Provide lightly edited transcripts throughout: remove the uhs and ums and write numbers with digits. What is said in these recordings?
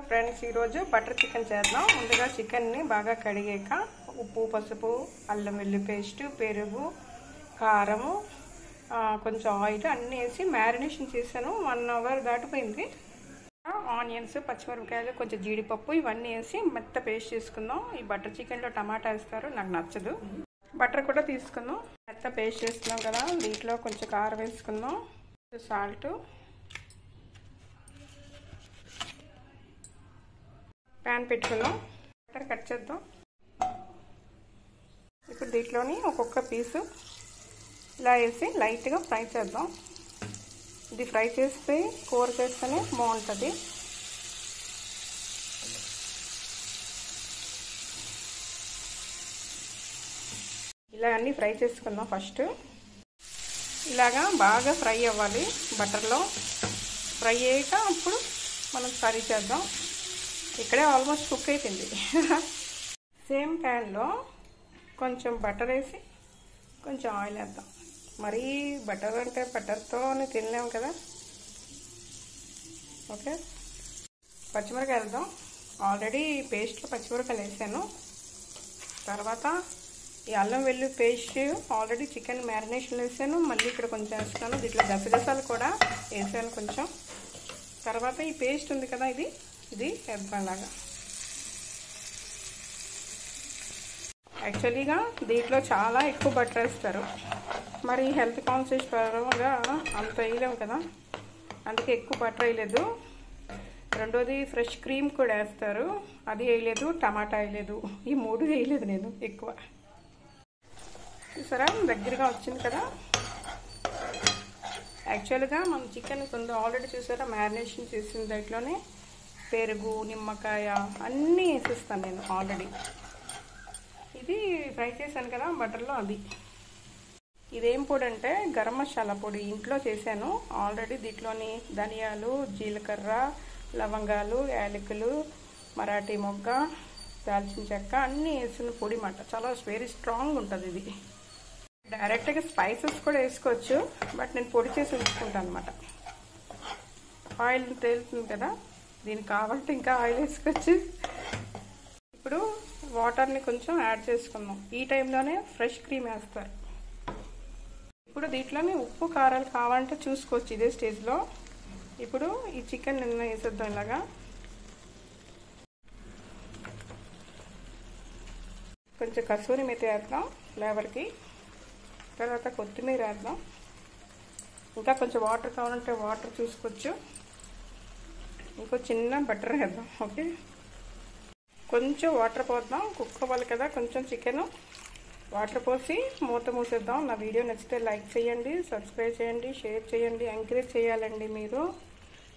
Friends ఈరోజు butter chicken చేద్దాం. ముందుగా చికెన్ని బాగా కడిగాక ఉప్పు, పసుపు, అల్లం వెల్లుల్లి పేస్ట్, పెరుగు, కారము, కొంచెం ఆయిల్ అన్నీ వేసి మ్యారినేషన్ చేశాను. 1 అవర్ దాటిపోయింది. ఆనియన్స్, పచ్చిమిరపకాయలు, కొంచెం జీడిపప్పు ఇవన్నీ వేసి మెత్త పేస్ట్ చేసుకుందాం. ఈ బటర్ చికెన్లో టమాటా వేస్తారు, నాకు నచ్చదు. బటర్ కూడా తీసుకుందాం. మెత్త పేస్ట్ చేస్తున్నాం కదా, దీంట్లో కొంచెం కారం వేసుకుందాం, సాల్ట్, ప్యాన్ పెట్టుకుందాం. బటర్ కట్ చేద్దాం. ఇప్పుడు దీంట్లోని ఒక్కొక్క పీసు ఇలా వేసి లైట్గా ఫ్రై చేద్దాం. ఇది ఫ్రై చేస్తే కూర చేస్తేనే బాగుంటుంది. ఇలా అన్నీ ఫ్రై చేసుకుందాం. ఫస్ట్ ఇలాగా బాగా ఫ్రై అవ్వాలి బటర్లో. ఫ్రై అయ్యాక అప్పుడు మనం కర్రీ చేద్దాం. ఇక్కడే ఆల్మోస్ట్ కుక్ అయిపోయింది. సేమ్ ప్యాన్లో కొంచెం బటర్ వేసి కొంచెం ఆయిల్ వేద్దాం. మరీ బటర్ అంటే బటర్తోనే తినలేము కదా. ఓకే, పచ్చిమిరకాయలు వేద్దాం. ఆల్రెడీ పేస్ట్లో పచ్చిమిరకాయలు వేసాను. తర్వాత ఈ అల్లం వెల్లుల్లి పేస్ట్ ఆల్రెడీ చికెన్ మ్యారినేషన్లో వేసాను. మళ్ళీ ఇక్కడ కొంచెం వేస్తాను. దీంట్లో గసగసాలు కూడా వేసాను కొంచెం. తర్వాత ఈ పేస్ట్ ఉంది కదా, ఇది వేద్దాంలాగా. యాక్చువల్లీగా దీంట్లో చాలా ఎక్కువ బటర్ వేస్తారు. మరి హెల్త్ కాన్షియస్ పరంగా అంత వేయలేము కదా, అందుకే ఎక్కువ బటర్ వేయలేదు. రెండోది ఫ్రెష్ క్రీమ్ కూడా వేస్తారు, అది వేయలేదు. టమాటా వేయలేదు. ఈ 3 వేయలేదు నేను ఎక్కువ. చూసారా దగ్గరగా వచ్చింది కదా. యాక్చువల్గా మనం చికెన్ కొంత ఆల్రెడీ చూసారా మ్యారినేషన్ చేసిన దాంట్లోనే పెరుగు, నిమ్మకాయ అన్నీ వేసేస్తాను నేను ఆల్రెడీ. ఇది ఫ్రై చేశాను కదా బటర్లో. అది ఇదేం పొడి అంటే గరం మసాలా పొడి ఇంట్లో చేశాను ఆల్రెడీ. దీంట్లోని ధనియాలు, జీలకర్ర, లవంగాలు, యాలకులు, మరాఠీ మొగ్గ, దాల్చిన చెక్క అన్నీ వేసిన పొడి మాట. చాలా వెరీ స్ట్రాంగ్ ఉంటుంది ఇది. డైరెక్ట్గా స్పైసెస్ కూడా వేసుకోవచ్చు, బట్ నేను పొడి చేసి ఉంచుకుంటాను అనమాట. ఆయిల్ తేలుతుంది కదా, దీనికి కావాలంటే ఇంకా ఆయిల్ వేసుకోవచ్చు. ఇప్పుడు వాటర్ని కొంచెం యాడ్ చేసుకుందాం. ఈ టైంలోనే ఫ్రెష్ క్రీమ్ వేస్తారు. ఇప్పుడు దీంట్లోనే ఉప్పు, కారాలు కావాలంటే చూసుకోవచ్చు ఇదే స్టేజ్లో. ఇప్పుడు ఈ చికెన్ నిన్న వేసేద్దాం ఇలాగా. కొంచెం కసూరి మెతి వేద్దాం ఫ్లేవర్కి. తర్వాత కొత్తిమీర వేద్దాం. ఇంకా కొంచెం వాటర్ కావాలంటే వాటర్ చూసుకోవచ్చు. ఇంకో చిన్న బటర్ వేద్దాం. ఓకే, కొంచెం వాటర్ పోద్దాం. కుక్ అవ్వాలి కదా కొంచెం చికెన్. వాటర్ పోసి మూత మూసేద్దాం. నా వీడియో నచ్చితే లైక్ చేయండి, సబ్స్క్రైబ్ చేయండి, షేర్ చేయండి. ఎంకరేజ్ చేయాలండి. మీరు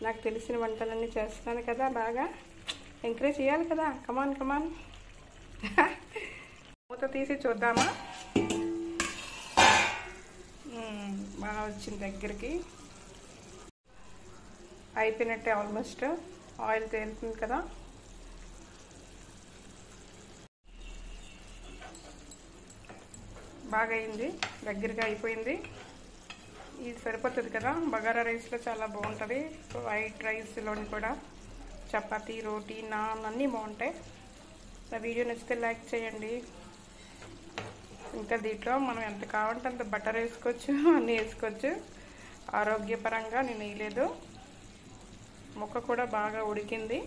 నాకు తెలిసిన వంటలన్నీ చేస్తున్నాను కదా, బాగా ఎంకరేజ్ చేయాలి కదా. కమాన్ కమాన్. మూత తీసి చూద్దామా. బాగా వచ్చింది దగ్గరికి. అయిపోయినట్టే ఆల్మోస్ట్. ఆయిల్ తేలుతుంది కదా. బాగా అయింది, దగ్గరగా అయిపోయింది. ఇది సరిపోతుంది కదా. బగారా రైస్లో చాలా బాగుంటుంది. వైట్ రైస్లోని కూడా చపాతీ, రోటీ, నాన్ అన్నీ బాగుంటాయి. నా వీడియో నచ్చితే లైక్ చేయండి. ఇంకా దీంట్లో మనం ఎంత కావాలంటే అంత బటర్ వేసుకోవచ్చు, అన్నీ వేసుకోవచ్చు. ఆరోగ్యపరంగా నేను వేయలేదు. ముక్క కూడా బాగా ఉడికింది.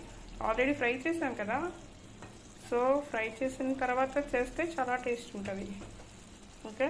ఆల్రెడీ ఫ్రై చేసాం కదా, సో ఫ్రై చేసిన తర్వాత చేస్తే చాలా టేస్ట్ ఉంటుంది. ఓకే.